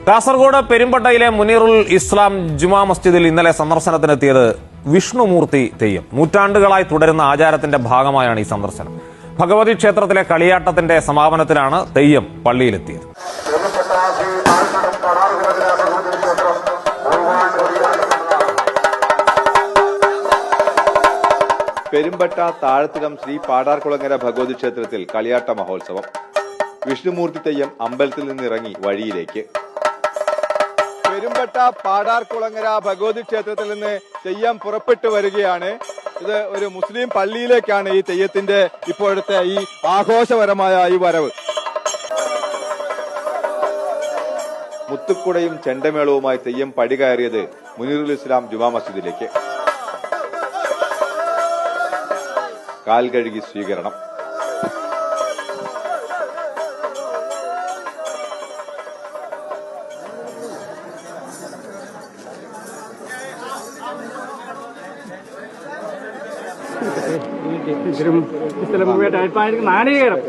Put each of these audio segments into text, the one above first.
കാസർഗോഡ് പെരുമ്പട്ടയിലെ മുനീറുൽ ഇസ്ലാം ജുമാ മസ്ജിദിൽ ഇന്നലെ സന്ദർശനത്തിനെത്തിയത് വിഷ്ണുമൂർത്തി തെയ്യം. നൂറ്റാണ്ടുകളായി തുടരുന്ന ആചാരത്തിന്റെ ഭാഗമായാണ് ഈ സന്ദർശനം. ഭഗവതി ക്ഷേത്രത്തിലെ കളിയാട്ടത്തിന്റെ സമാപനത്തിലാണ് തെയ്യം പള്ളിയിലെത്തിയത്. പെരുമ്പട്ട താഴത്തിടം ശ്രീ പാടാർകുളങ്ങര ഭഗവതി ക്ഷേത്രത്തിൽ കളിയാട്ട മഹോത്സവം. വിഷ്ണുമൂർത്തി തെയ്യം അമ്പലത്തിൽ നിന്നിറങ്ങി വഴിയിലേക്ക്. പെരുമ്പട്ട പാടാർകുളങ്ങര ഭഗവതി ക്ഷേത്രത്തിൽ നിന്ന് തെയ്യം പുറപ്പെട്ടു വരികയാണ്. ഇത് ഒരു മുസ്ലിം പള്ളിയിലേക്കാണ് ഈ തെയ്യത്തിന്റെ ഇപ്പോഴത്തെ ഈ ആഘോഷപരമായ ഈ വരവ്. മുത്തുക്കുടയും ചെണ്ടമേളവുമായി തെയ്യം പടി കയറിയത് മുനീറുൽ ഇസ്ലാം ജുമാ മസ്ജിദിലേക്ക്. കാൽ കഴുകി സ്വീകരണം. നാളികേരം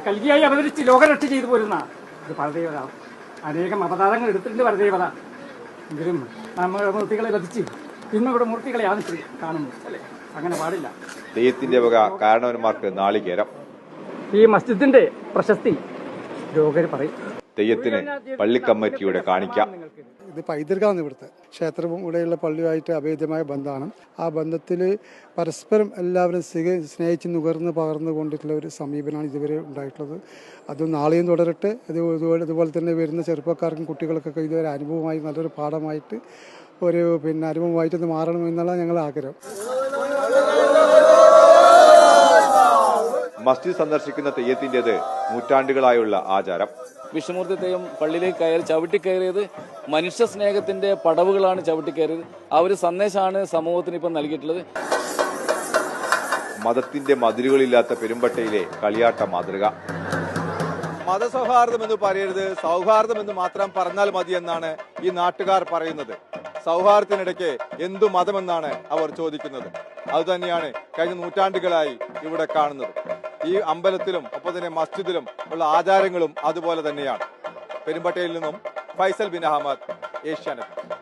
കൽകിയായി അവതരിച്ച് ലോകരക്ഷ ചെയ്തു പോരുന്ന ഒരു പരദേവത. അനേകം അവതാരങ്ങൾ എടുത്തിട്ടുണ്ട് പരദേവത. എങ്കിലും നമ്മുടെ മൂർത്തികളെ ലഭിച്ച് ഇന്നും ഇവിടെ മൂർത്തികളെയാണ് കാണുന്നു അല്ലേ? അങ്ങനെ പാടില്ല. തെയ്യത്തിന്റെ വക കാരണവന്മാർക്ക് നാളികേരം. ഈ മസ്ജിദിന്റെ പ്രശസ്തി ലോകര് പറയും. തെയ്യത്തിന് പള്ളി കമ്മിറ്റിയുടെ കാണിക്കാം. ഇത് പൈതൃകമാണ്. ഇവിടുത്തെ ക്ഷേത്രവും ഇവിടെയുള്ള പള്ളിയുമായിട്ട് അഭേദ്യമായ ബന്ധമാണ്. ആ ബന്ധത്തിൽ പരസ്പരം എല്ലാവരും സ്നേഹിച്ച് നുകർന്ന് പകർന്നു കൊണ്ടിട്ടുള്ള ഒരു സമീപനമാണ് ഇതുവരെ ഉണ്ടായിട്ടുള്ളത്. അത് നാളെയും തുടരട്ടെ. ഇതുപോലെ തന്നെ വരുന്ന ചെറുപ്പക്കാർക്കും കുട്ടികൾക്കൊക്കെ ഇതുവരെ അനുഭവമായി നല്ലൊരു പാഠമായിട്ട് ഒരു അനുഭവമായിട്ട് മാറണമെന്നുള്ള ഞങ്ങളുടെ ആഗ്രഹം. മസ്ജിദ് സന്ദർശിക്കുന്ന തെയ്യത്തിൻ്റെത് നൂറ്റാണ്ടുകളായുള്ള ആചാരം. വിഷ്ണുമൂർത്തി തെയ്യം പള്ളിയിലേക്ക് ചവിട്ടിക്കയറിയത് മനുഷ്യ സ്നേഹത്തിന്റെ പടവുകളാണ് ചവിട്ടിക്കയറിയത്. ആ ഒരു സന്ദേശമാണ് സമൂഹത്തിന് ഇപ്പം നൽകിയിട്ടുള്ളത്. മതത്തിന്റെ മതിലുകളില്ലാത്ത പെരുമ്പട്ടയിലെ കളിയാട്ട മാതൃക. മതസൗഹാർദ്ദം എന്ന് പറയരുത്, സൗഹാർദ്ദം എന്ന് മാത്രം പറഞ്ഞാൽ മതി എന്നാണ് ഈ നാട്ടുകാർ പറയുന്നത്. സൗഹാർദ്ദത്തിനിടയ്ക്ക് എന്തു മതമെന്നാണ് അവർ ചോദിക്കുന്നത്. അതുതന്നെയാണ് കഴിഞ്ഞ നൂറ്റാണ്ടുകളായി ഇവിടെ കാണുന്നത്. ഈ അമ്പലത്തിലും ഒപ്പം തന്നെ മസ്ജിദിലും ഉള്ള ആചാരങ്ങളും അതുപോലെ തന്നെയാണ്. പെരുമ്പട്ടയിൽ നിന്നും ഫൈസൽ ബിൻ അഹമ്മദ്, ഏഷ്യാനെറ്റ്.